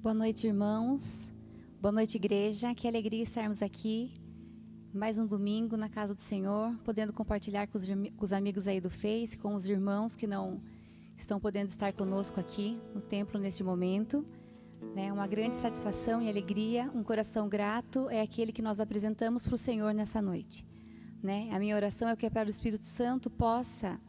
Boa noite, irmãos. Boa noite, igreja. Que alegria estarmos aqui. Mais um domingo na casa do Senhor, podendo compartilhar com os amigos aí do Face, com os irmãos que não estão podendo estar conosco aqui no templo neste momento. Uma grande satisfação e alegria, um coração grato é aquele que nós apresentamos para o Senhor nessa noite. A minha oração é que para o Espírito Santo possa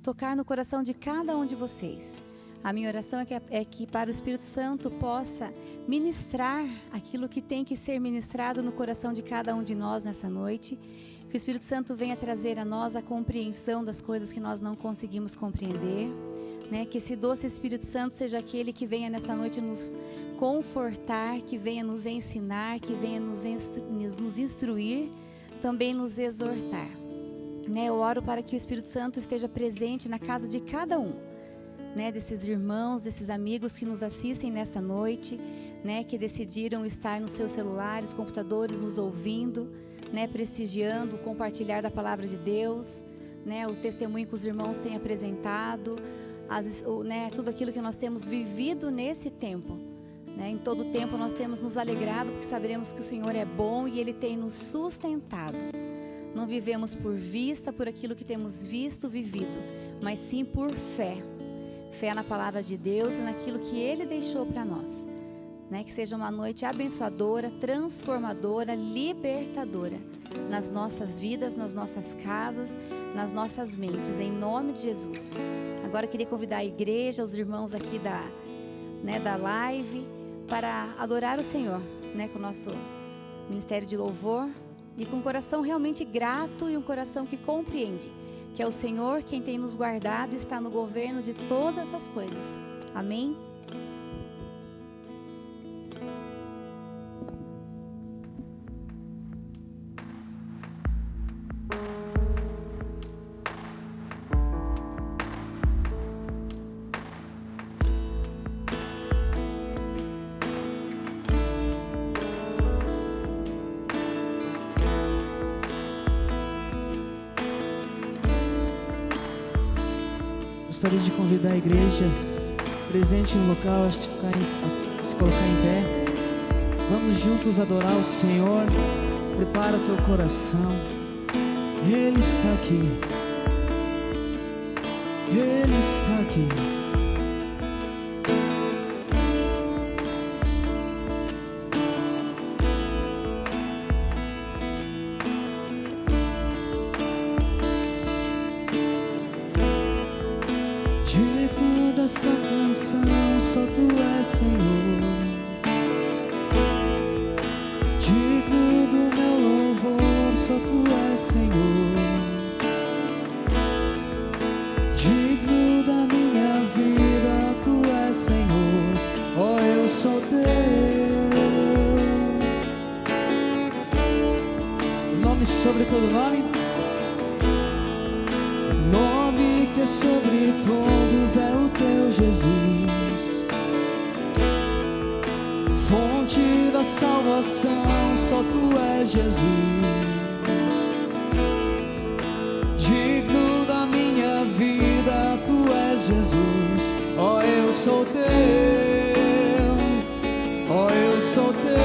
tocar no coração de cada um de vocês. A minha oração é que para o Espírito Santo possa ministrar aquilo que tem que ser ministrado no coração de cada um de nós nessa noite. Que o Espírito Santo venha trazer a nós a compreensão das coisas que nós não conseguimos compreender. Que esse doce Espírito Santo seja aquele que venha nessa noite nos confortar, que venha nos ensinar, que venha nos instruir, também nos exortar. Eu oro para que o Espírito Santo esteja presente na casa de cada um. Desses irmãos, desses amigos que nos assistem nessa noite, que decidiram estar nos seus celulares, computadores, nos ouvindo, prestigiando o compartilhar da palavra de Deus, o testemunho que os irmãos têm apresentado, tudo aquilo que nós temos vivido nesse tempo. Em todo tempo nós temos nos alegrado porque saberemos que o Senhor é bom e Ele tem nos sustentado. Não vivemos por vista, por aquilo que temos visto, vivido, mas sim por fé. Fé na palavra de Deus e naquilo que Ele deixou para nós. Que seja uma noite abençoadora, transformadora, libertadora nas nossas vidas, nas nossas casas, nas nossas mentes, em nome de Jesus. Agora eu queria convidar a igreja, os irmãos aqui da live, para adorar o Senhor, com o nosso ministério de louvor e com um coração realmente grato e um coração que compreende que é o Senhor quem tem nos guardado e está no governo de todas as coisas. Amém? Gostaria de convidar a igreja presente no local a se colocar em pé. Vamos juntos adorar o Senhor. Prepara o teu coração. Ele está aqui. Ele está aqui. Esta canção, só Tu és Senhor. Digno do meu louvor, só Tu és Senhor. Digno da minha vida, Tu és Senhor. todo nome. Nome que é sobre todos é o teu Jesus, fonte da salvação, só tu és Jesus. Digno da minha vida, tu és Jesus. Ó, eu sou teu, ó, eu sou teu.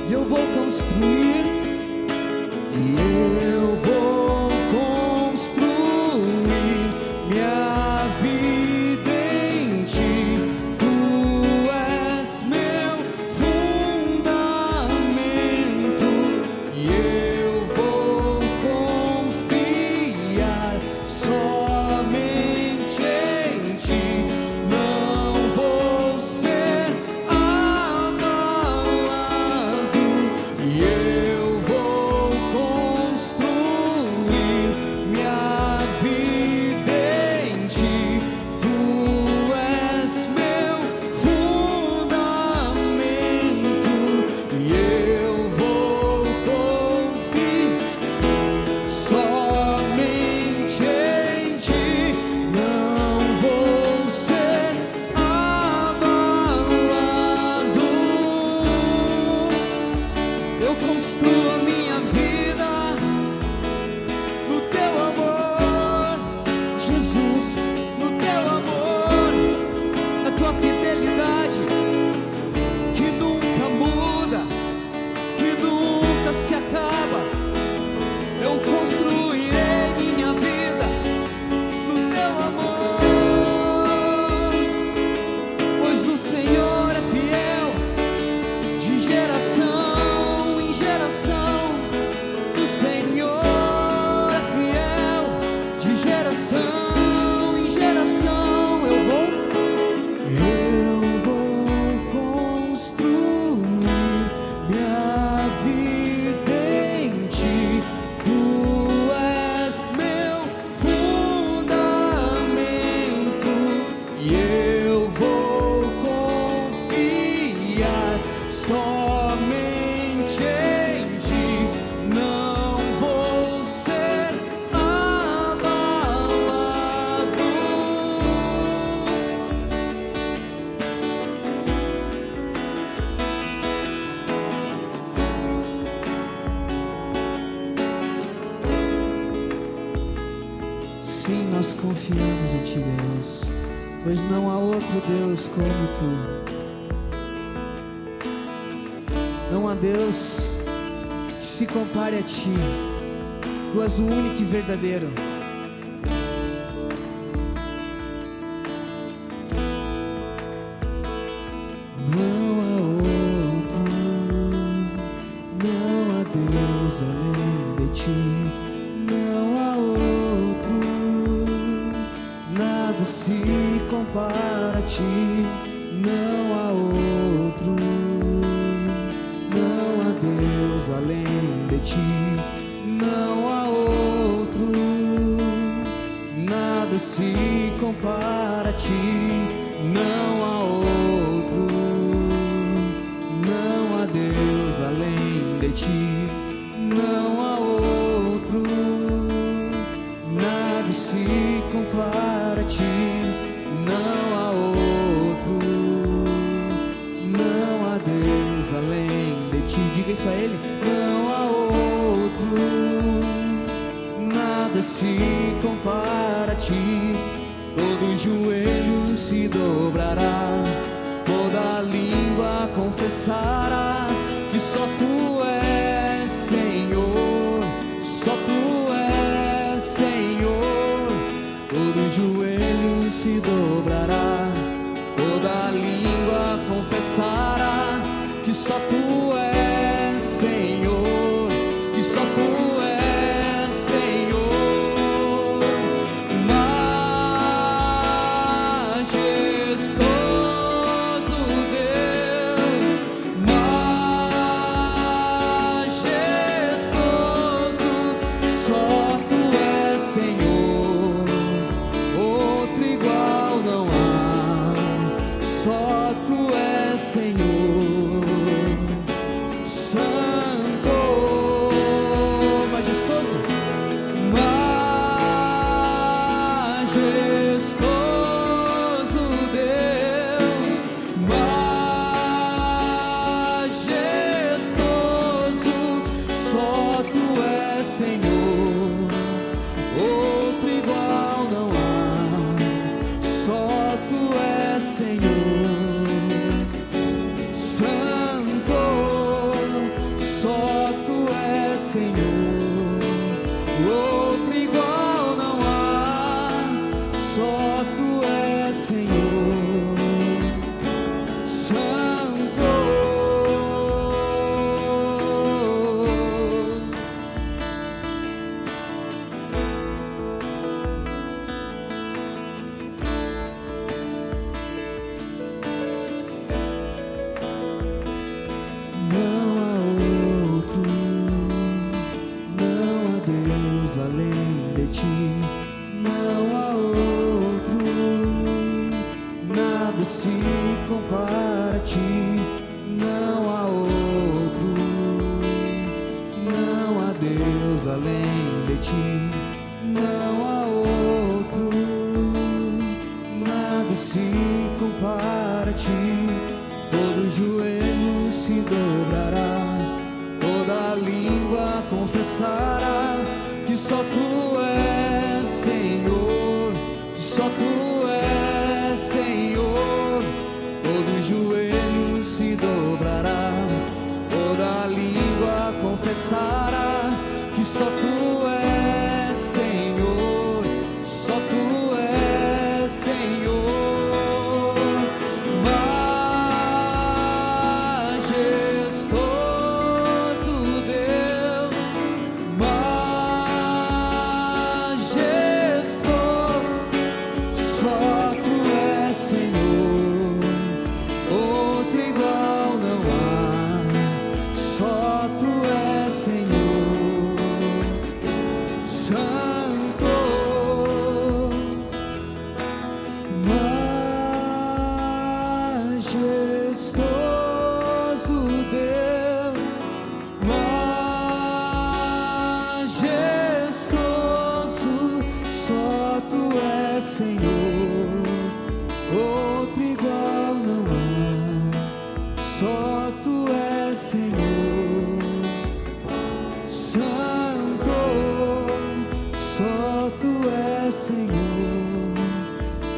Eu vou construir, e eu vou construir minha vida em ti. Tu és meu fundamento, e eu vou confiar somente em ti. Não vou ser e eu vou construir minha vida em ti. Tu és meu fundamento, e eu vou confiar somente em ti. Não vou ser abalado. Eu construo a minha vida no teu amor, Jesus, no teu amor, na tua fidelidade que nunca muda, que nunca se acaba. Eu construirei minha vida no teu amor, pois o Senhor é fiel de geração em geração. O Senhor é fiel de geração em geração. Eu vou construir minha vida em ti. Tu és meu fundamento, e eu vou confiar somente em ti. Não vou ser abalado. Sim, nós confiamos em ti, Deus, pois não há outro Deus como tu. Não há Deus que se compare a ti. Tu és o único e verdadeiro. Não há outro, não há Deus além de ti. Não há outro, nada se compara a ti. Não há outro, não há Deus além de ti. Não há outro, nada se compara a ti. Não há outro, não há Deus além de ti. Não há outro, nada se compara a ti. Não há outro, não há Deus além de ti. Diga isso a Ele. Não há outro, nada se compara a ti. Todo joelho se dobrará, toda língua confessará que só tu és Senhor, só tu és Senhor. Todo se dobrará, toda língua confessará que só tu és Senhor, que só tu és Senhor. Majestoso Deus, majestoso, só tu és Senhor, outro igual não há, só tu és Senhor. Santo, majestoso, majestoso Deus, majestoso, só tu és Senhor, outro igual não há, só tu és Senhor. Santo, só tu és Senhor, outro igual não há, só tu és Senhor. Santo, não há outro, não há Deus além de ti, não há outro, nada se compara a ti, não há outro, não há Deus além de ti, não há outro, nada se compara a ti. Todo joelho se dobrará, toda língua confessará que só tu és Senhor, que só tu és Senhor. Todo joelho se dobrará, toda língua confessará que só tu és Senhor, só tu és Senhor. Majestoso Deus, majestoso, só tu és Senhor, outro igual não há, só tu és Senhor. Santo, majestoso Deus, majestoso, só tu és Senhor, outro igual não há, só tu és Senhor. Santo, só tu és Senhor,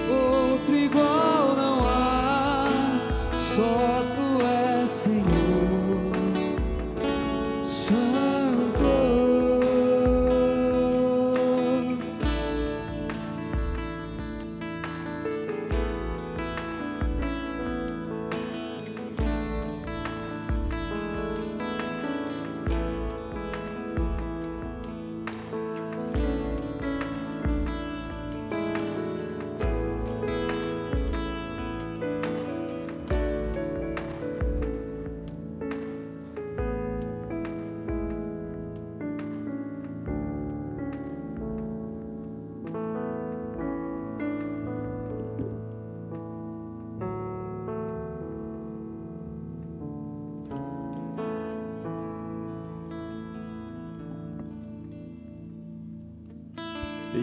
outro igual não há, só tu és Senhor. Santo,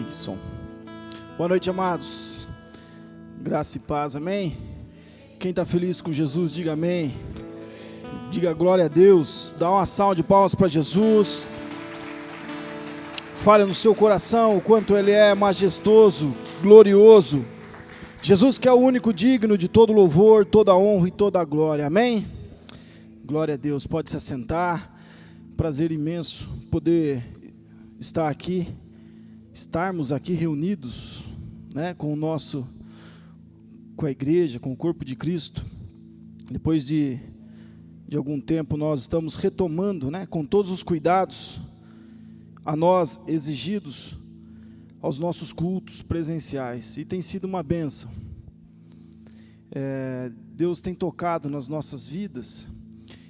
Som. Boa noite, amados. Graça e paz, amém? Quem está feliz com Jesus, diga amém. Diga glória a Deus. Dá uma salva de palmas para Jesus. Fale no seu coração o quanto Ele é majestoso, glorioso. Jesus que é o único digno de todo louvor, toda honra e toda glória, amém? Glória a Deus, pode se assentar. Prazer imenso poder estarmos aqui reunidos, né, com o nosso com a igreja, com o corpo de Cristo. Depois de algum tempo nós estamos retomando, né, com todos os cuidados a nós exigidos aos nossos cultos presenciais, e tem sido uma bênção. Deus tem tocado nas nossas vidas,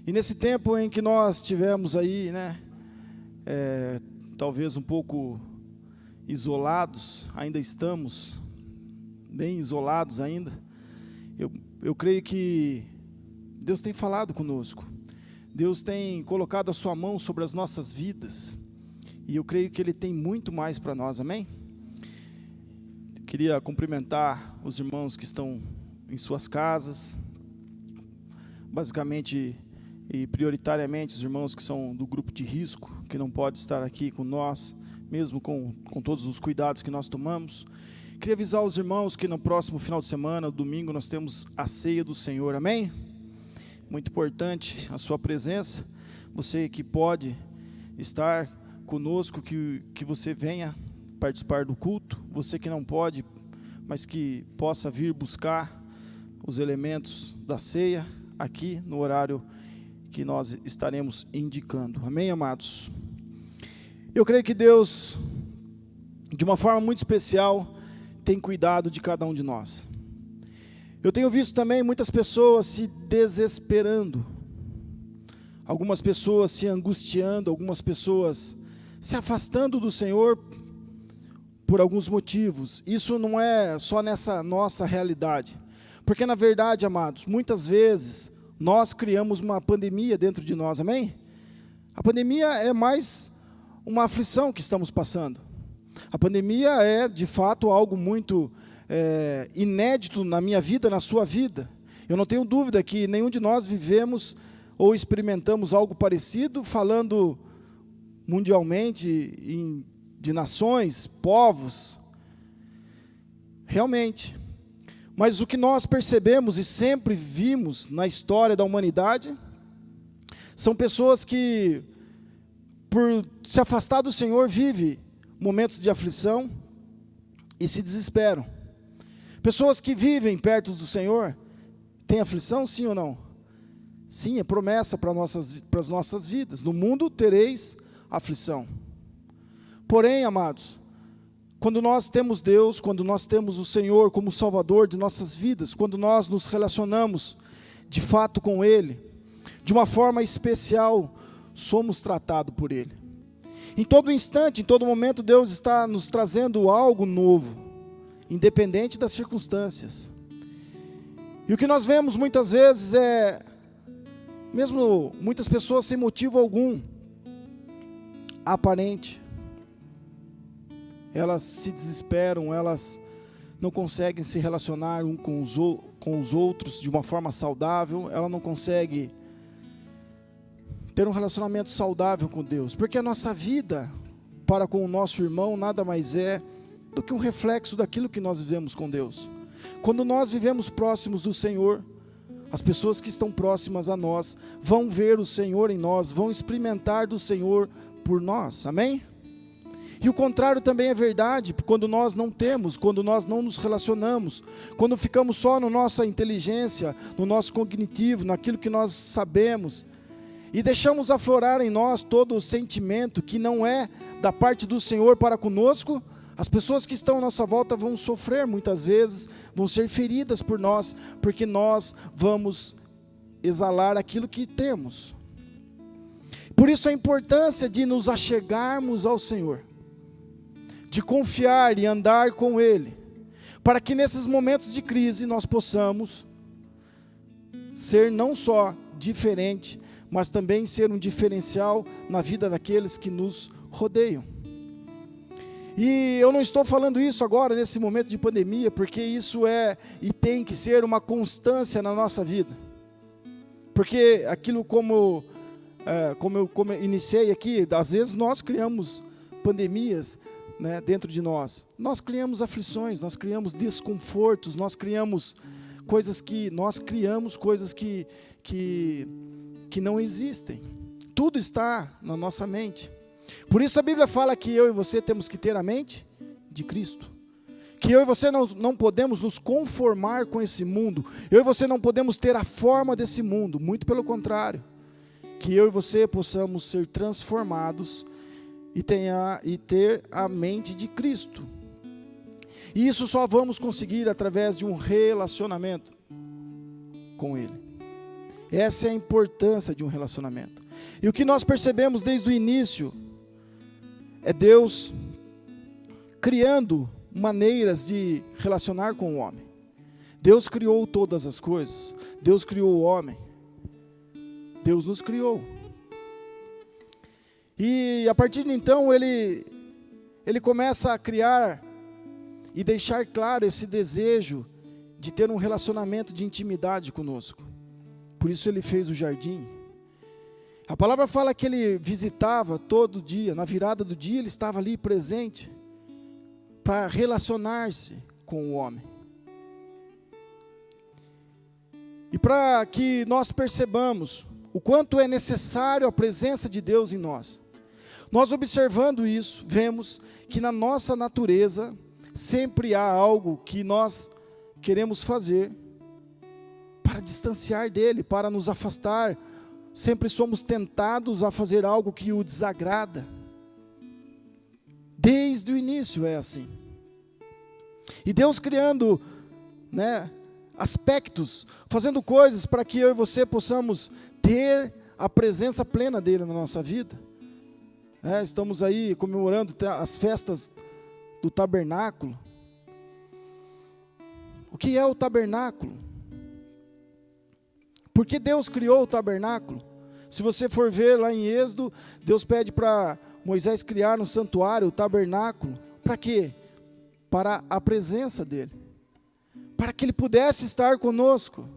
e nesse tempo em que nós tivemos aí, né, talvez um pouco isolados, ainda estamos bem isolados ainda, eu creio que Deus tem falado conosco, Deus tem colocado a sua mão sobre as nossas vidas, e eu creio que Ele tem muito mais para nós, amém? Queria cumprimentar os irmãos que estão em suas casas, basicamente e prioritariamente os irmãos que são do grupo de risco, que não podem estar aqui com nós, mesmo com todos os cuidados que nós tomamos. Queria avisar os irmãos que no próximo final de semana, domingo, nós temos a ceia do Senhor, amém? Muito importante a sua presença, você que pode estar conosco, que você venha participar do culto, você que não pode, mas que possa vir buscar os elementos da ceia aqui no horário que nós estaremos indicando, amém, amados? Eu creio que Deus, de uma forma muito especial, tem cuidado de cada um de nós. Eu tenho visto também muitas pessoas se desesperando, algumas pessoas se angustiando, algumas pessoas se afastando do Senhor por alguns motivos. Isso não é só nessa nossa realidade, porque na verdade, amados, muitas vezes nós criamos uma pandemia dentro de nós, amém? A pandemia é mais uma aflição que estamos passando. A pandemia é, de fato, algo muito inédito na minha vida, na sua vida. Eu não tenho dúvida que nenhum de nós vivemos ou experimentamos algo parecido, falando mundialmente de nações, povos, realmente. Mas o que nós percebemos e sempre vimos na história da humanidade, são pessoas que, por se afastar do Senhor, vivem momentos de aflição e se desesperam. Pessoas que vivem perto do Senhor, têm aflição, sim ou não? Sim, é promessa para as nossas vidas. No mundo tereis aflição. Porém, amados, quando nós temos Deus, quando nós temos o Senhor como Salvador de nossas vidas, quando nós nos relacionamos de fato com Ele, de uma forma especial, somos tratados por Ele. Em todo instante, em todo momento, Deus está nos trazendo algo novo, independente das circunstâncias. E o que nós vemos muitas vezes é, mesmo muitas pessoas sem motivo algum, aparente, elas se desesperam, elas não conseguem se relacionar um com os outros de uma forma saudável, ela não consegue ter um relacionamento saudável com Deus, porque a nossa vida para com o nosso irmão nada mais é do que um reflexo daquilo que nós vivemos com Deus. Quando nós vivemos próximos do Senhor, as pessoas que estão próximas a nós vão ver o Senhor em nós, vão experimentar do Senhor por nós, amém? E o contrário também é verdade, quando nós não temos, quando nós não nos relacionamos, quando ficamos só na nossa inteligência, no nosso cognitivo, naquilo que nós sabemos, e deixamos aflorar em nós todo o sentimento que não é da parte do Senhor para conosco, as pessoas que estão à nossa volta vão sofrer muitas vezes, vão ser feridas por nós, porque nós vamos exalar aquilo que temos. Por isso a importância de nos achegarmos ao Senhor, de confiar e andar com Ele, para que nesses momentos de crise nós possamos ser não só diferente, mas também ser um diferencial na vida daqueles que nos rodeiam. E eu não estou falando isso agora, nesse momento de pandemia, porque isso é e tem que ser uma constância na nossa vida. Porque aquilo como eu iniciei aqui, às vezes nós criamos pandemias, né, dentro de nós. Nós criamos aflições, nós criamos desconfortos, nós criamos coisas que não existem. Tudo está na nossa mente. Por isso a Bíblia fala que eu e você temos que ter a mente de Cristo. Que eu e você não podemos nos conformar com esse mundo. Eu e você não podemos ter a forma desse mundo. Muito pelo contrário. Que eu e você possamos ser transformados e ter a mente de Cristo. E isso só vamos conseguir através de um relacionamento com Ele. Essa é a importância de um relacionamento. E o que nós percebemos desde o início é Deus criando maneiras de relacionar com o homem. Deus criou todas as coisas. Deus criou o homem. Deus nos criou. E a partir de então ele começa a criar e deixar claro esse desejo de ter um relacionamento de intimidade conosco. Por isso ele fez o jardim. A palavra fala que ele visitava todo dia, na virada do dia ele estava ali presente para relacionar-se com o homem. E para que nós percebamos o quanto é necessário a presença de Deus em nós. Nós observando isso, vemos que na nossa natureza sempre há algo que nós queremos fazer para distanciar dele, para nos afastar. Sempre somos tentados a fazer algo que o desagrada. Desde o início é assim. E Deus criando, aspectos, fazendo coisas para que eu e você possamos ter a presença plena dele na nossa vida. Estamos aí comemorando as festas do tabernáculo. O que é o tabernáculo? Por que Deus criou o tabernáculo? Se você for ver lá em Êxodo, Deus pede para Moisés criar no santuário o tabernáculo. Para quê? Para a presença dele. Para que ele pudesse estar conosco.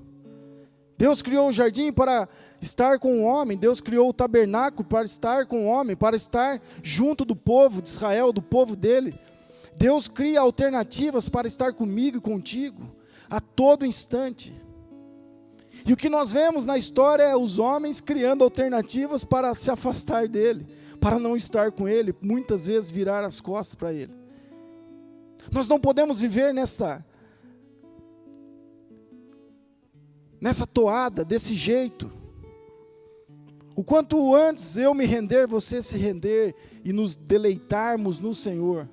Deus criou o jardim para estar com o homem. Deus criou o tabernáculo para estar com o homem, para estar junto do povo de Israel, do povo dele. Deus cria alternativas para estar comigo e contigo, a todo instante. E o que nós vemos na história é os homens criando alternativas para se afastar dele, para não estar com ele, muitas vezes virar as costas para ele. Nós não podemos viver nessa toada, desse jeito. O quanto antes eu me render, você se render e nos deleitarmos no Senhor,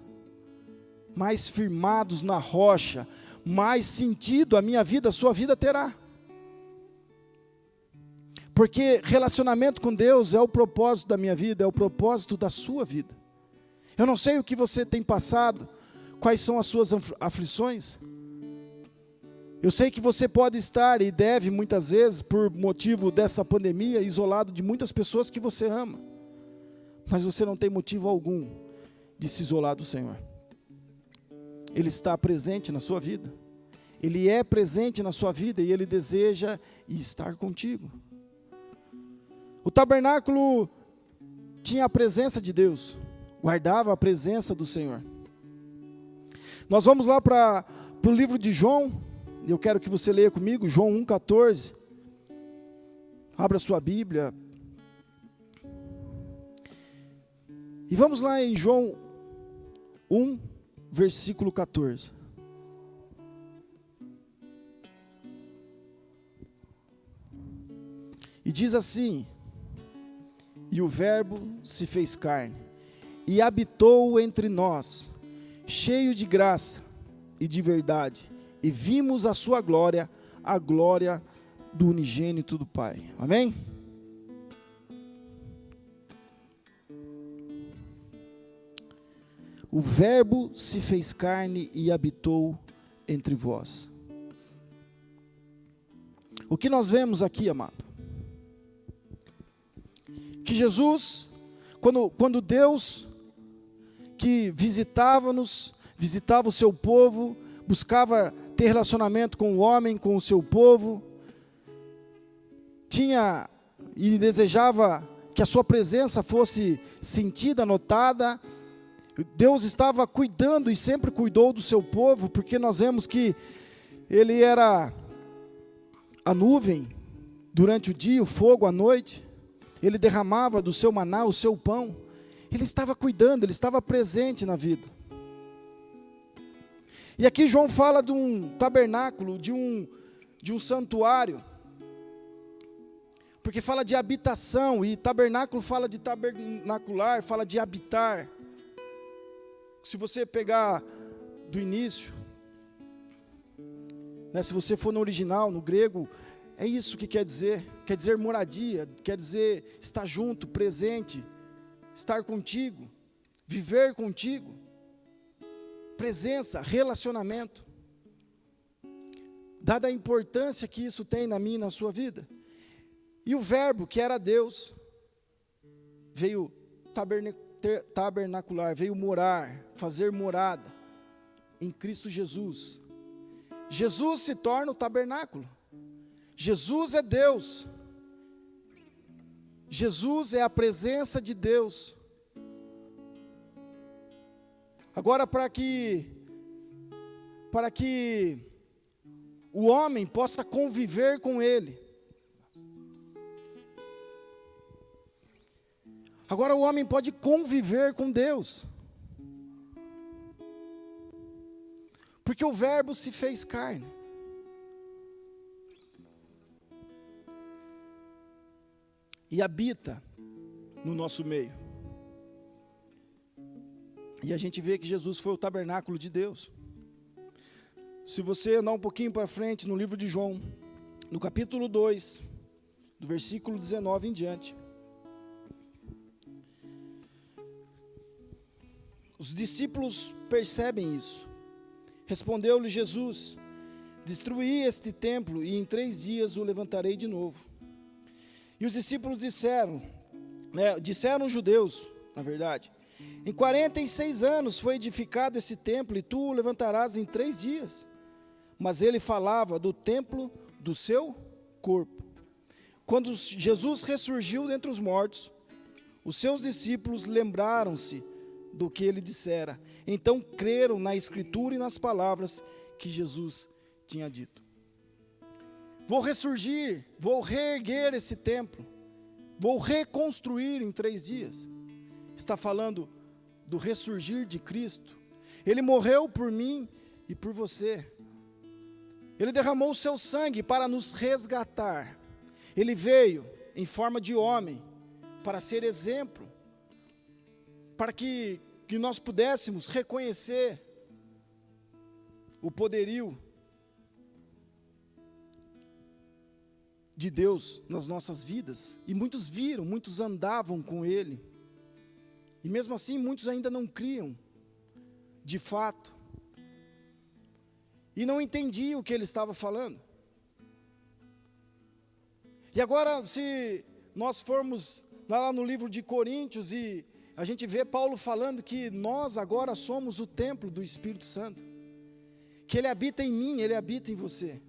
mais firmados na rocha, mais sentido a minha vida, a sua vida terá. Porque relacionamento com Deus é o propósito da minha vida, é o propósito da sua vida. Eu não sei o que você tem passado, quais são as suas aflições. Eu sei que você pode estar e deve muitas vezes, por motivo dessa pandemia, isolado de muitas pessoas que você ama. Mas você não tem motivo algum de se isolar do Senhor. Ele está presente na sua vida. Ele é presente na sua vida e Ele deseja estar contigo. O tabernáculo tinha a presença de Deus, guardava a presença do Senhor. Nós vamos lá para o livro de João, eu quero que você leia comigo, João 1,14. Abra sua Bíblia. E vamos lá em João 1, versículo 14. E diz assim: e o Verbo se fez carne, e habitou entre nós, cheio de graça e de verdade, e vimos a sua glória, a glória do unigênito do Pai. Amém? O Verbo se fez carne e habitou entre vós. O que nós vemos aqui, amado? Que Jesus, quando Deus, que visitava-nos, visitava o seu povo, buscava ter relacionamento com o homem, com o seu povo, tinha e desejava que a sua presença fosse sentida, notada. Deus estava cuidando e sempre cuidou do seu povo, porque nós vemos que Ele era a nuvem durante o dia, o fogo à noite. Ele derramava do seu maná o seu pão. Ele estava cuidando, Ele estava presente na vida. E aqui João fala de um tabernáculo, de um santuário, porque fala de habitação, e tabernáculo fala de tabernacular, fala de habitar. Se você pegar do início, né, se você for no original, no grego, é isso que quer dizer moradia, quer dizer estar junto, presente, estar contigo, viver contigo, presença, relacionamento. Dada a importância que isso tem na minha e na sua vida. E o verbo, que era Deus, veio tabernacular, veio morar, fazer morada em Cristo Jesus. Jesus se torna o tabernáculo. Jesus é Deus. Jesus é a presença de Deus. Agora, para que o homem possa conviver com Ele. Agora o homem pode conviver com Deus. Porque o verbo se fez carne. E habita no nosso meio. E a gente vê que Jesus foi o tabernáculo de Deus. Se você andar um pouquinho para frente no livro de João, no capítulo 2, do versículo 19 em diante, os discípulos percebem isso. Respondeu-lhe Jesus: destruí este templo e em 3 dias o levantarei de novo. E os discípulos disseram os judeus, na verdade, em 46 anos foi edificado esse templo e tu o levantarás em 3 dias. Mas ele falava do templo do seu corpo. Quando Jesus ressurgiu dentre os mortos, os seus discípulos lembraram-se do que ele dissera. Então creram na Escritura e nas palavras que Jesus tinha dito. Vou ressurgir, vou reerguer esse templo, vou reconstruir em 3 dias. Está falando do ressurgir de Cristo. Ele morreu por mim e por você. Ele derramou o seu sangue para nos resgatar. Ele veio em forma de homem para ser exemplo, para que nós pudéssemos reconhecer o poderio de Deus nas nossas vidas. E muitos viram, muitos andavam com Ele. E mesmo assim, muitos ainda não criam, de fato. E não entendiam o que Ele estava falando. E agora, se nós formos lá no livro de Coríntios, e a gente vê Paulo falando que nós agora somos o templo do Espírito Santo. Que Ele habita em mim, Ele habita em você.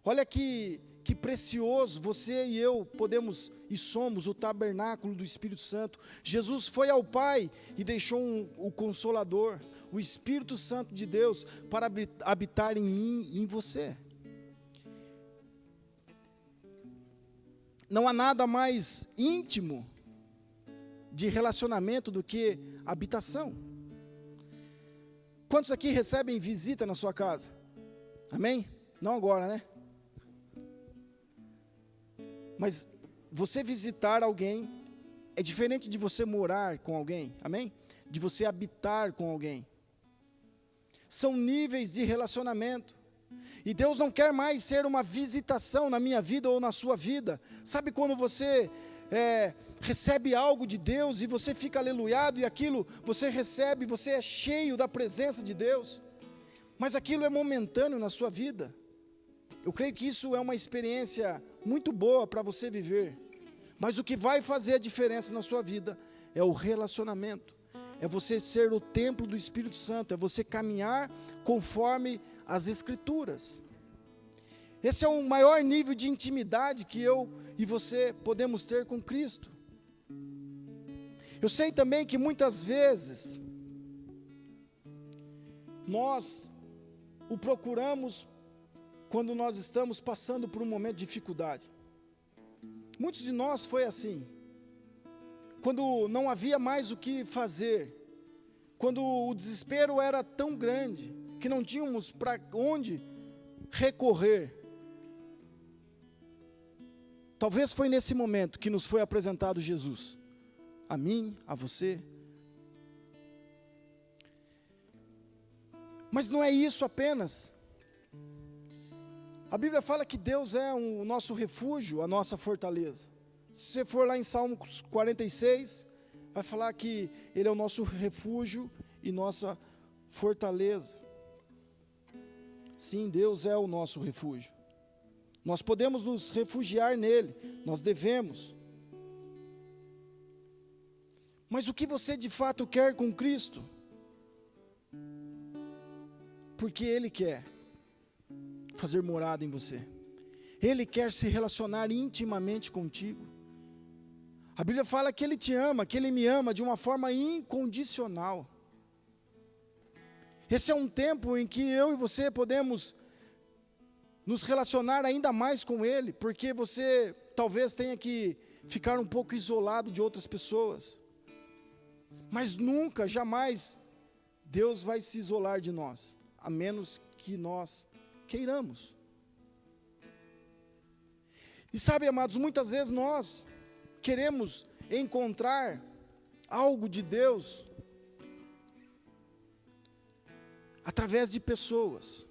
Olha que precioso, você e eu podemos e somos o tabernáculo do Espírito Santo. Jesus foi ao Pai e deixou o Consolador, o Espírito Santo de Deus, para habitar em mim e em você. Não há nada mais íntimo de relacionamento do que habitação. Quantos aqui recebem visita na sua casa? Amém? Não agora, né? Mas você visitar alguém é diferente de você morar com alguém, amém? De você habitar com alguém. São níveis de relacionamento. E Deus não quer mais ser uma visitação na minha vida ou na sua vida. Sabe quando você recebe algo de Deus e você fica aleluiado e aquilo você recebe, você é cheio da presença de Deus, mas aquilo é momentâneo na sua vida. Eu creio que isso é uma experiência muito boa para você viver, mas o que vai fazer a diferença na sua vida é o relacionamento, é você ser o templo do Espírito Santo, é você caminhar conforme as Escrituras. Esse é o maior nível de intimidade que eu e você podemos ter com Cristo. Eu sei também que muitas vezes nós o procuramos quando nós estamos passando por um momento de dificuldade. Muitos de nós foi assim. Quando não havia mais o que fazer, quando o desespero era tão grande, que não tínhamos para onde recorrer. Talvez foi nesse momento que nos foi apresentado Jesus, a mim, a você. Mas não é isso apenas. A Bíblia fala que Deus é o nosso refúgio, a nossa fortaleza. Se você for lá em Salmos 46, vai falar que Ele é o nosso refúgio e nossa fortaleza. Sim, Deus é o nosso refúgio. Nós podemos nos refugiar nele, nós devemos. Mas o que você de fato quer com Cristo? Porque Ele quer fazer morada em você. Ele quer se relacionar intimamente contigo. A Bíblia fala que Ele te ama, que Ele me ama de uma forma incondicional. Esse é um tempo em que eu e você podemos nos relacionar ainda mais com Ele, porque você talvez tenha que ficar um pouco isolado de outras pessoas. Mas nunca, jamais, Deus vai se isolar de nós, a menos que nós queiramos. E sabe, amados, muitas vezes nós queremos encontrar algo de Deus através de pessoas.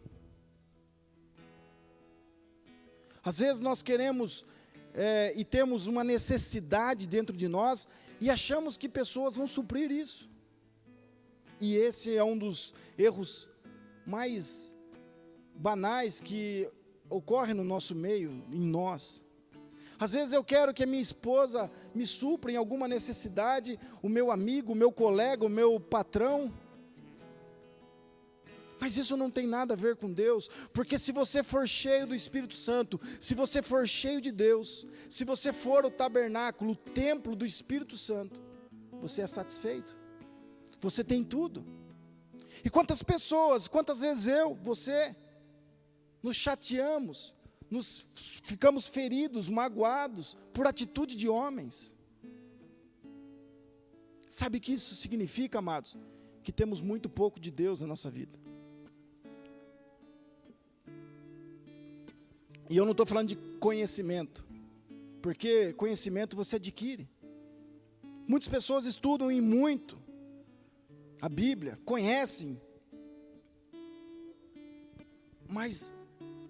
Às vezes nós queremos e temos uma necessidade dentro de nós e achamos que pessoas vão suprir isso. E esse é um dos erros mais banais que ocorre no nosso meio, em nós. Às vezes eu quero que a minha esposa me supra em alguma necessidade, o meu amigo, o meu colega, o meu patrão. Mas isso não tem nada a ver com Deus, porque se você for cheio do Espírito Santo, se você for cheio de Deus, se você for o tabernáculo, o templo do Espírito Santo, você é satisfeito, você tem tudo. E quantas pessoas, quantas vezes você, nos chateamos, ficamos feridos, magoados, por atitude de homens. Sabe o que isso significa, amados? Que temos muito pouco de Deus na nossa vida. E eu não estou falando de conhecimento, porque conhecimento você adquire. Muitas pessoas estudam e muito a Bíblia, conhecem, mas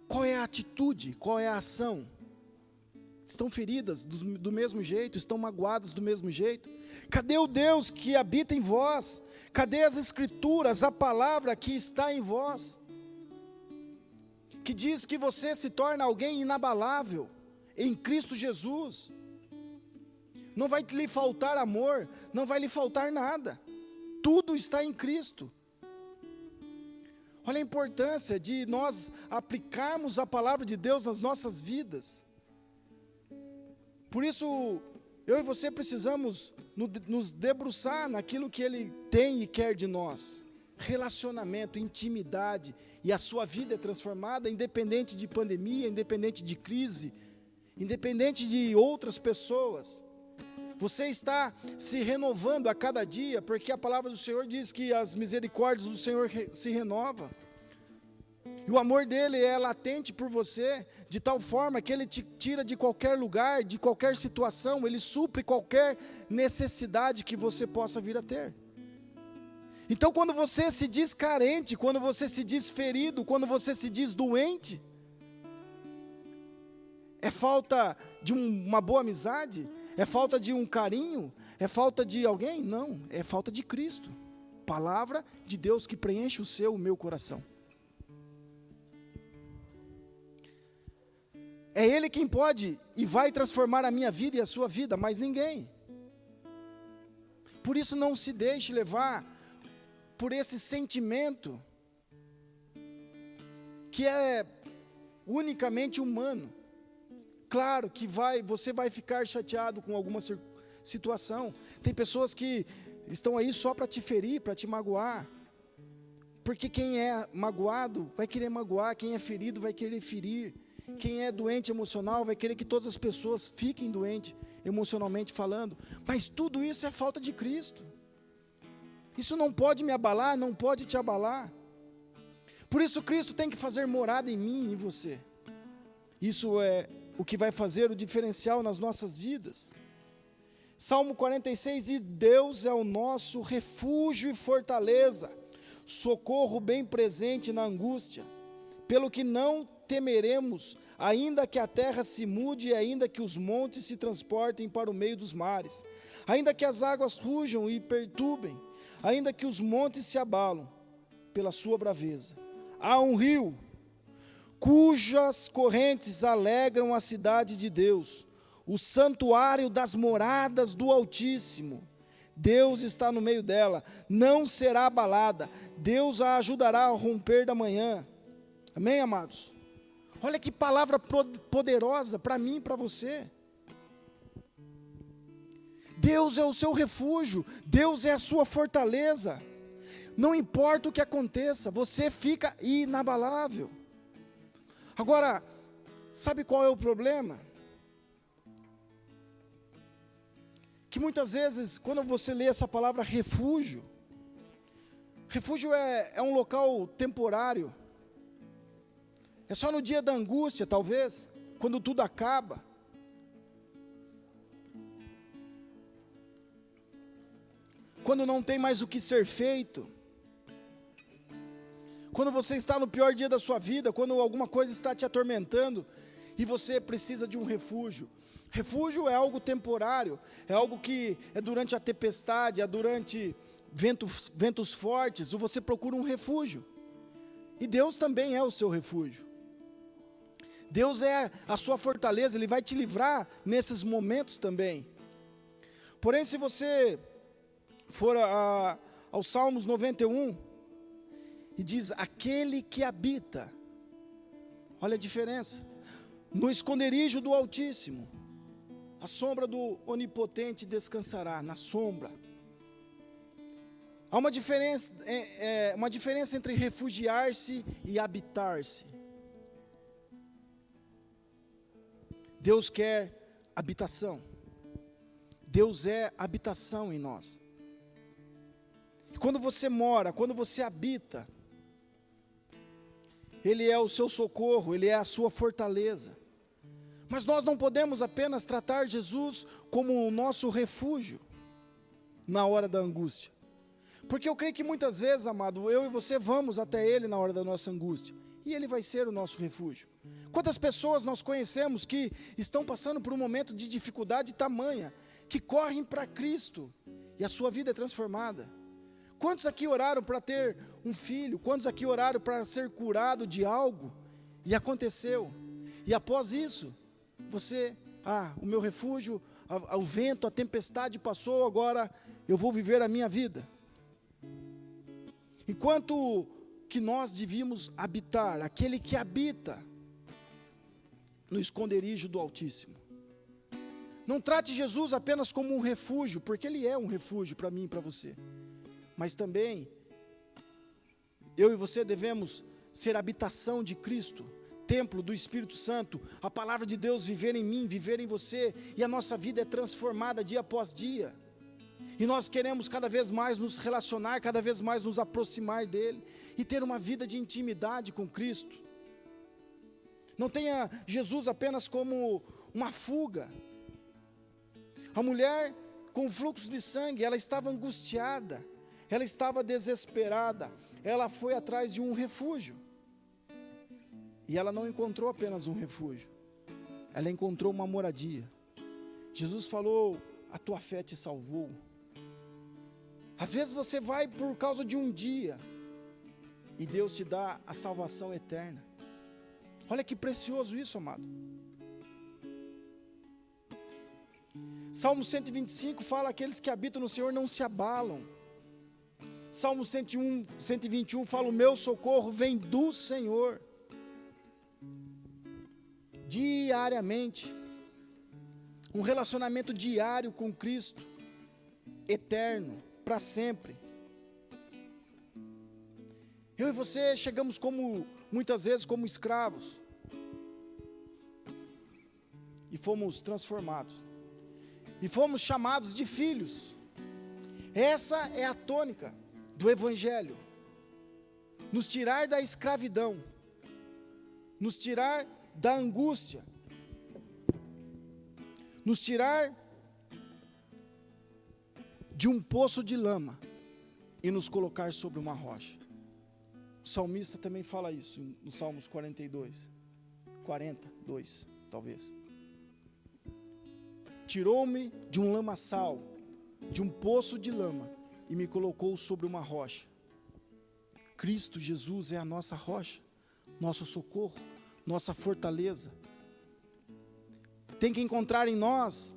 qual é a atitude, qual é a ação? Estão feridas do mesmo jeito, estão magoadas do mesmo jeito. Cadê o Deus que habita em vós? Cadê as Escrituras, a palavra que está em vós? Que diz que você se torna alguém inabalável em Cristo Jesus. Não vai lhe faltar amor, não vai lhe faltar nada. Tudo está em Cristo. Olha a importância de nós aplicarmos a palavra de Deus nas nossas vidas. Por isso, eu e você precisamos nos debruçar naquilo que Ele tem e quer de nós. Relacionamento, intimidade, e a sua vida é transformada, independente de pandemia, independente de crise, independente de outras pessoas. Você está se renovando a cada dia, porque a palavra do Senhor diz que as misericórdias do Senhor se renovam. E o amor dele é latente por você, de tal forma que ele te tira de qualquer lugar, de qualquer situação, ele supre qualquer necessidade que você possa vir a ter. Então, quando você se diz carente, quando você se diz ferido, quando você se diz doente, é falta de uma boa amizade? É falta de um carinho? É falta de alguém? Não, é falta de Cristo. Palavra de Deus que preenche o meu coração. É Ele quem pode e vai transformar a minha vida e a sua vida, mas ninguém. Por isso não se deixe levar por esse sentimento que é unicamente humano. Claro que você vai ficar chateado com alguma situação. Tem pessoas que estão aí só para te ferir, para te magoar. Porque quem é magoado vai querer magoar, quem é ferido vai querer ferir. Quem é doente emocional vai querer que todas as pessoas fiquem doentes, emocionalmente falando. Mas tudo isso é falta de Cristo. Isso não pode me abalar, não pode te abalar. Por isso Cristo tem que fazer morada em mim e em você. Isso é o que vai fazer o diferencial nas nossas vidas. Salmo 46 diz: Deus é o nosso refúgio e fortaleza, socorro bem presente na angústia, pelo que não temeremos, ainda que a terra se mude e ainda que os montes se transportem para o meio dos mares, ainda que as águas rujam e perturbem, ainda que os montes se abalam pela sua braveza. Há um rio cujas correntes alegram a cidade de Deus, o santuário das moradas do Altíssimo. Deus está no meio dela, não será abalada. Deus a ajudará ao romper da manhã. Amém, amados? Olha que palavra poderosa para mim e para você. Deus é o seu refúgio, Deus é a sua fortaleza. Não importa o que aconteça, você fica inabalável. Agora, sabe qual é o problema? Que muitas vezes, quando você lê essa palavra refúgio, refúgio é um local temporário. É só no dia da angústia, talvez, quando tudo acaba. Quando não tem mais o que ser feito. Quando você está no pior dia da sua vida, quando alguma coisa está te atormentando e você precisa de um refúgio. Refúgio é algo temporário, é algo que é durante a tempestade, é durante ventos fortes, ou você procura um refúgio. E Deus também é o seu refúgio. Deus é a sua fortaleza, Ele vai te livrar nesses momentos também. Porém, se você for aos Salmos 91, e diz: aquele que habita, olha a diferença, no esconderijo do Altíssimo, a sombra do Onipotente descansará, na sombra. Há uma diferença entre refugiar-se e habitar-se. Deus quer habitação. Deus é habitação em nós. E quando você mora, quando você habita, Ele é o seu socorro, Ele é a sua fortaleza. Mas nós não podemos apenas tratar Jesus como o nosso refúgio na hora da angústia. Porque eu creio que muitas vezes, amado, eu e você vamos até Ele na hora da nossa angústia. E Ele vai ser o nosso refúgio. Quantas pessoas nós conhecemos que estão passando por um momento de dificuldade tamanha, que correm para Cristo e a sua vida é transformada? Quantos aqui oraram para ter um filho? Quantos aqui oraram para ser curado de algo? E aconteceu. E após isso, você, o meu refúgio, o vento, a tempestade passou, agora eu vou viver a minha vida. Enquanto que nós devíamos habitar, aquele que habita no esconderijo do Altíssimo. Não trate Jesus apenas como um refúgio, porque Ele é um refúgio para mim e para você. Mas também, eu e você devemos ser habitação de Cristo, templo do Espírito Santo, a palavra de Deus viver em mim, viver em você, e a nossa vida é transformada dia após dia. E nós queremos cada vez mais nos relacionar, cada vez mais nos aproximar dEle, e ter uma vida de intimidade com Cristo. Não tenha Jesus apenas como uma fuga. A mulher com fluxo de sangue, ela estava angustiada, ela estava desesperada, ela foi atrás de um refúgio. E ela não encontrou apenas um refúgio, ela encontrou uma moradia. Jesus falou: a tua fé te salvou. Às vezes você vai por causa de um dia, e Deus te dá a salvação eterna. Olha que precioso isso, amado. Salmo 125 fala: aqueles que habitam no Senhor não se abalam. Salmo 121 fala: o meu socorro vem do Senhor. Diariamente, um relacionamento diário com Cristo, eterno, para sempre. Eu e você chegamos muitas vezes como escravos, e fomos transformados, e fomos chamados de filhos. Essa é a tônica. do Evangelho, nos tirar da escravidão, nos tirar da angústia, nos tirar de um poço de lama e nos colocar sobre uma rocha. O salmista também fala isso no Salmos 42, talvez. Tirou-me de um lamaçal, de um poço de lama, e me colocou sobre uma rocha. Cristo Jesus é a nossa rocha, nosso socorro, nossa fortaleza. Tem que encontrar em nós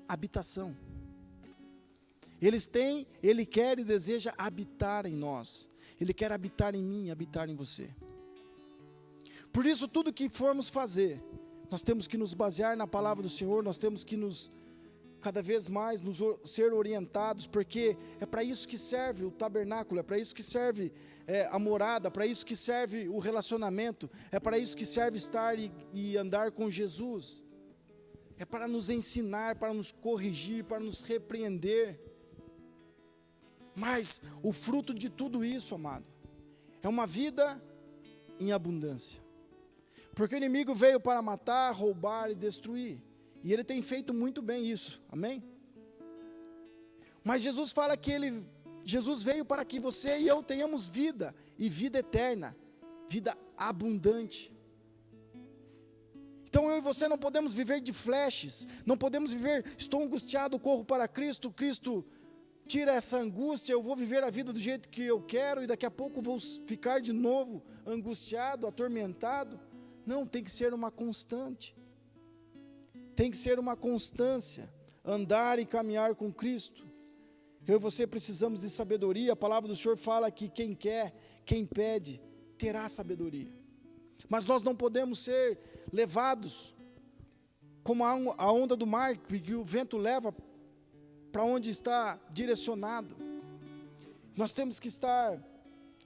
habitação. Ele quer e deseja habitar em nós. Ele quer habitar em mim, habitar em você. Por isso, tudo que formos fazer, nós temos que nos basear na palavra do Senhor, nós temos que cada vez mais ser orientados, porque é para isso que serve o tabernáculo, é para isso que serve a morada, é para isso que serve o relacionamento, é para isso que serve estar e andar com Jesus. É para nos ensinar, para nos corrigir, para nos repreender. Mas o fruto de tudo isso, amado, é uma vida em abundância. Porque o inimigo veio para matar, roubar e destruir. E ele tem feito muito bem isso, amém? Mas Jesus fala que Jesus veio para que você e eu tenhamos vida, e vida eterna, vida abundante. Então eu e você não podemos viver de flashes, não podemos viver, estou angustiado, corro para Cristo, Cristo tira essa angústia, eu vou viver a vida do jeito que eu quero, e daqui a pouco vou ficar de novo angustiado, atormentado. Não, tem que ser uma constante. Tem que ser uma constância, andar e caminhar com Cristo. Eu e você precisamos de sabedoria. A palavra do Senhor fala que quem quer, quem pede, terá sabedoria. Mas nós não podemos ser levados como a onda do mar, que o vento leva para onde está direcionado. Nós temos que estar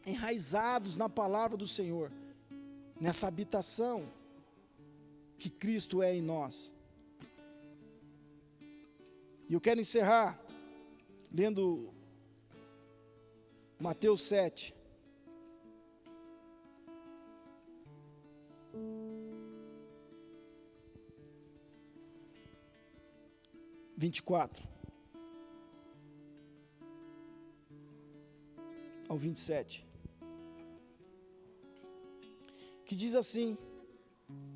enraizados na palavra do Senhor, nessa habitação que Cristo é em nós. E eu quero encerrar lendo Mateus 7. Ao 27, que diz assim,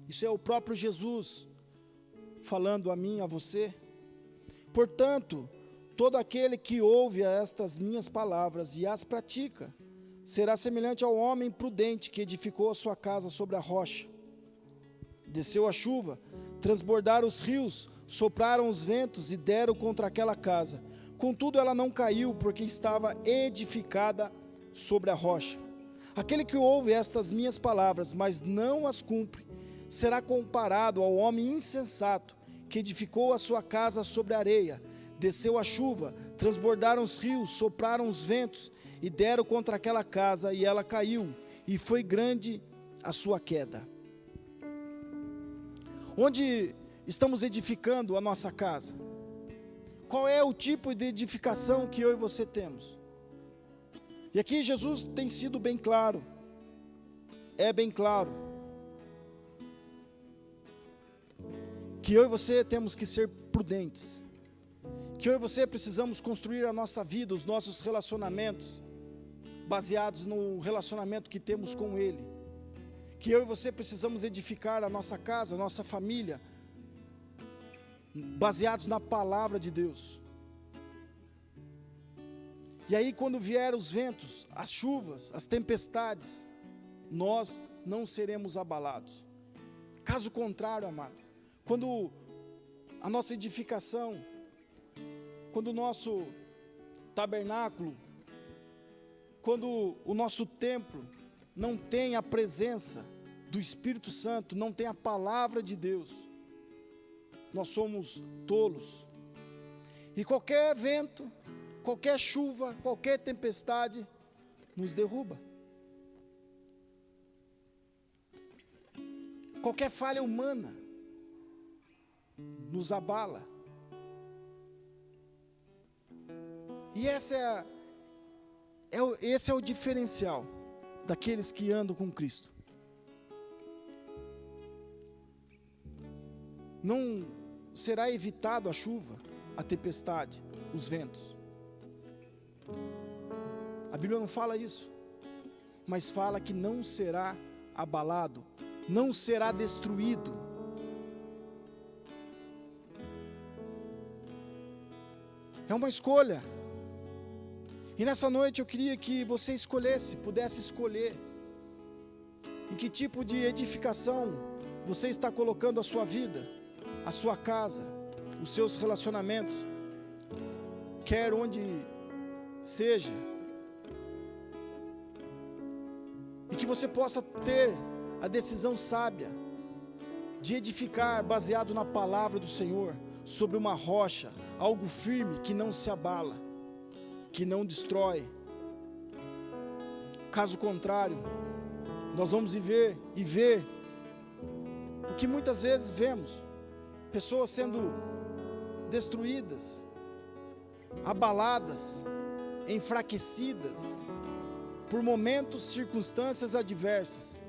isso é o próprio Jesus falando a mim, a você: portanto, todo aquele que ouve estas minhas palavras e as pratica, será semelhante ao homem prudente que edificou a sua casa sobre a rocha. Desceu a chuva, transbordaram os rios, sopraram os ventos e deram contra aquela casa. Contudo, ela não caiu, porque estava edificada sobre a rocha. Aquele que ouve estas minhas palavras, mas não as cumpre, será comparado ao homem insensato, que edificou a sua casa sobre a areia. Desceu a chuva, transbordaram os rios, sopraram os ventos, e deram contra aquela casa, e ela caiu, e foi grande a sua queda. Onde estamos edificando a nossa casa? Qual é o tipo de edificação que eu e você temos? E aqui Jesus tem sido bem claro, é bem claro, que eu e você temos que ser prudentes, que eu e você precisamos construir a nossa vida, os nossos relacionamentos, baseados no relacionamento que temos com Ele, que eu e você precisamos edificar a nossa casa, a nossa família, baseados na palavra de Deus. E aí, quando vier os ventos, as chuvas, as tempestades, nós não seremos abalados. Caso contrário, amado, quando a nossa edificação, quando o nosso tabernáculo, quando o nosso templo não tem a presença do Espírito Santo, não tem a palavra de Deus, nós somos tolos. E qualquer vento, qualquer chuva, qualquer tempestade nos derruba. Qualquer falha humana nos abala. E essa esse é o diferencial daqueles que andam com Cristo. Não será evitado a chuva, a tempestade, os ventos. A Bíblia não fala isso, mas fala que não será abalado, não será destruído. É uma escolha. E nessa noite eu queria que você pudesse escolher em que tipo de edificação você está colocando a sua vida, a sua casa, os seus relacionamentos, quer onde seja, e que você possa ter a decisão sábia de edificar baseado na palavra do Senhor, sobre uma rocha, algo firme que não se abala, que não destrói. Caso contrário, nós vamos ver o que muitas vezes vemos: pessoas sendo destruídas, abaladas, enfraquecidas por momentos, circunstâncias adversas.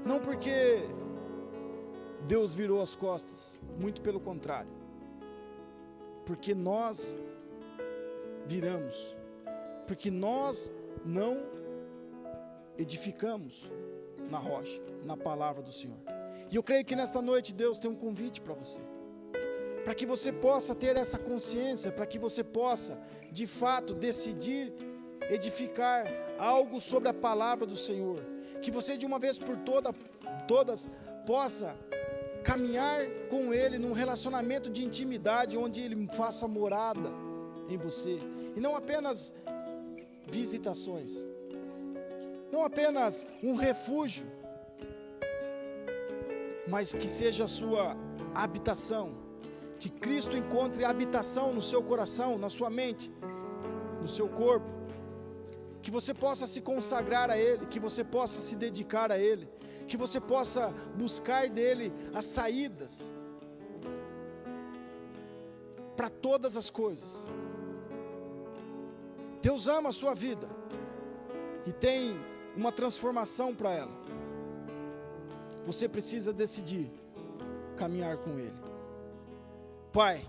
Não porque Deus virou as costas, muito pelo contrário, porque nós viramos, porque nós não edificamos na rocha, na palavra do Senhor. E eu creio que nesta noite Deus tem um convite para você, para que você possa ter essa consciência, para que você possa, de fato, decidir edificar algo sobre a palavra do Senhor, que você de uma vez por todas possa caminhar com Ele num relacionamento de intimidade, onde Ele faça morada em você, e não apenas visitações, não apenas um refúgio, mas que seja a sua habitação, que Cristo encontre habitação no seu coração, na sua mente, no seu corpo, que você possa se consagrar a Ele, que você possa se dedicar a Ele, que você possa buscar dEle as saídas para todas as coisas. Deus ama a sua vida e tem uma transformação para ela. Você precisa decidir caminhar com Ele. Pai,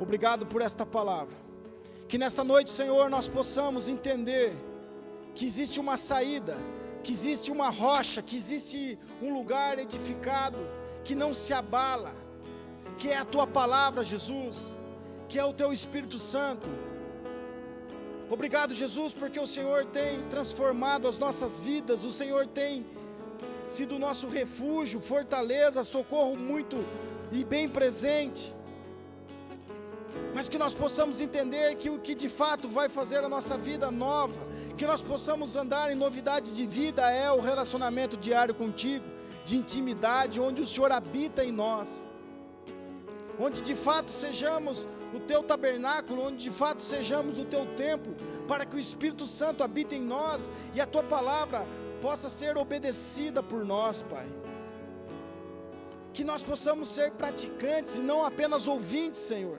obrigado por esta palavra. Que nesta noite, Senhor, nós possamos entender que existe uma saída, que existe uma rocha, que existe um lugar edificado, que não se abala, que é a Tua palavra, Jesus, que é o Teu Espírito Santo. Obrigado, Jesus, porque o Senhor tem transformado as nossas vidas, o Senhor tem sido o nosso refúgio, fortaleza, socorro muito e bem presente. Mas que nós possamos entender que o que de fato vai fazer a nossa vida nova, que nós possamos andar em novidade de vida, é o relacionamento diário contigo, de intimidade, onde o Senhor habita em nós, onde de fato sejamos o Teu tabernáculo, onde de fato sejamos o Teu templo, para que o Espírito Santo habite em nós e a Tua palavra possa ser obedecida por nós, Pai. Que nós possamos ser praticantes e não apenas ouvintes, Senhor.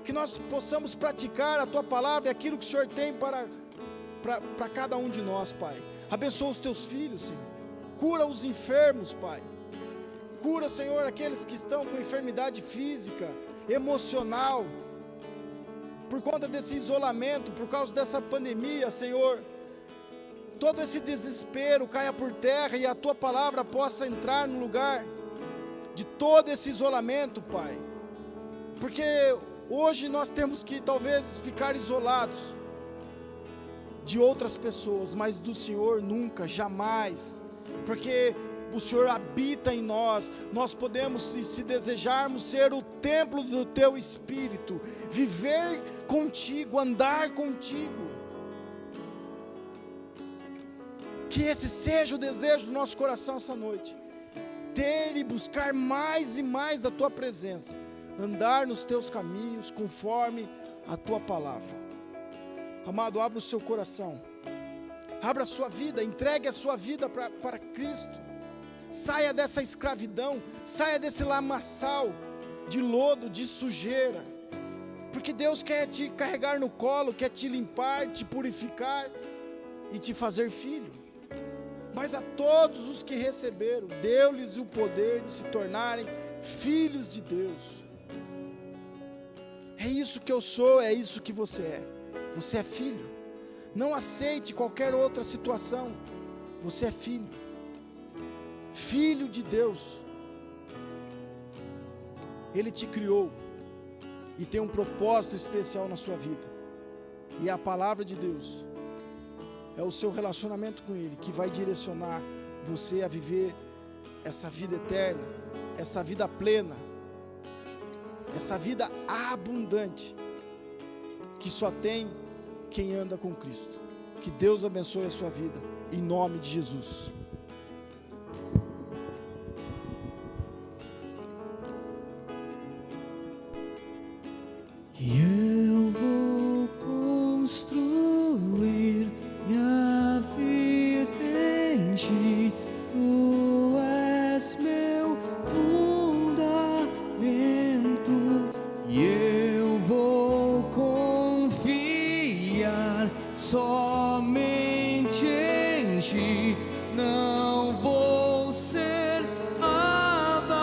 Que nós possamos praticar a Tua palavra e aquilo que o Senhor tem para cada um de nós, Pai. Abençoa os Teus filhos, Senhor. Cura os enfermos, Pai. Cura, Senhor, aqueles que estão com enfermidade física, emocional, por conta desse isolamento, por causa dessa pandemia, Senhor. Todo esse desespero caia por terra e a Tua palavra possa entrar no lugar de todo esse isolamento, Pai. Porque hoje nós temos que talvez ficar isolados de outras pessoas, mas do Senhor nunca, jamais, porque o Senhor habita em nós. Nós podemos, se desejarmos, ser o templo do Teu Espírito, viver contigo, andar contigo. Que esse seja o desejo do nosso coração essa noite, ter e buscar mais e mais da Tua presença, andar nos Teus caminhos, conforme a Tua palavra. Amado, abra o seu coração, abra a sua vida, entregue a sua vida para Cristo. Saia dessa escravidão, saia desse lamaçal de lodo, de sujeira, porque Deus quer te carregar no colo, quer te limpar, te purificar e te fazer filho. Mas a todos os que receberam, deu-lhes o poder de se tornarem filhos de Deus. É isso que eu sou, é isso que você é. Você é filho. Não aceite qualquer outra situação. Você é filho. Filho de Deus. Ele te criou e tem um propósito especial na sua vida. E é a palavra de Deus, é o seu relacionamento com Ele que vai direcionar você a viver essa vida eterna, essa vida plena, essa vida abundante, que só tem quem anda com Cristo. Que Deus abençoe a sua vida, em nome de Jesus. E eu vou construir minha vida em ti, tu és meu fundamento, e eu vou confiar somente em ti, não vou ser abalado,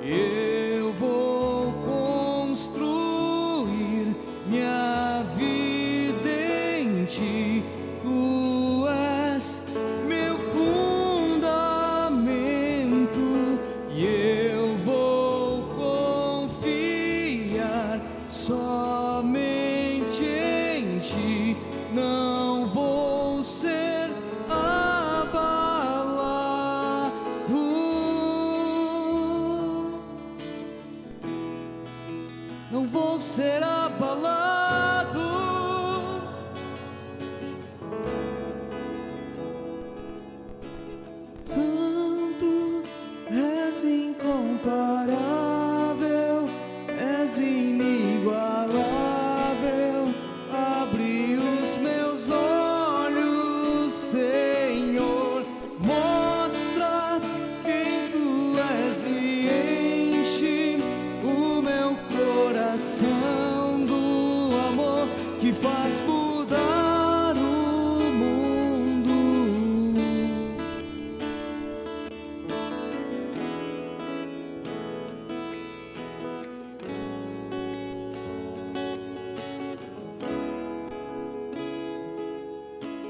eu vou construir minha vida em ti, tu és meu fundamento, e eu vou confiar somente em ti, não vou ser abalado. Não vou ser abalado. Santo, és incomparável, és inigualável. Abre os meus olhos, Senhor, mostra quem tu és e enche o meu coração do amor que faz mudar o mundo.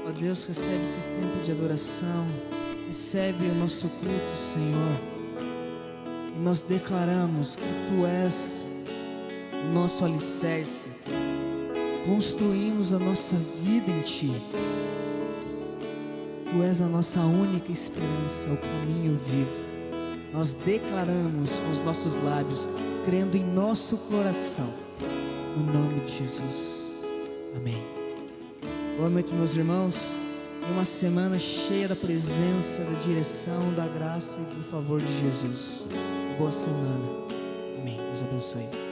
Ó Deus, recebe esse tempo de adoração, recebe o nosso culto, Senhor, e nós declaramos que tu és o nosso alicerce, construímos a nossa vida em ti, tu és a nossa única esperança, o caminho vivo. Nós declaramos com os nossos lábios, crendo em nosso coração, no nome de Jesus, amém. Boa noite, meus irmãos, e uma semana cheia da presença, da direção, da graça e do favor de Jesus. Boa semana, amém, Deus abençoe.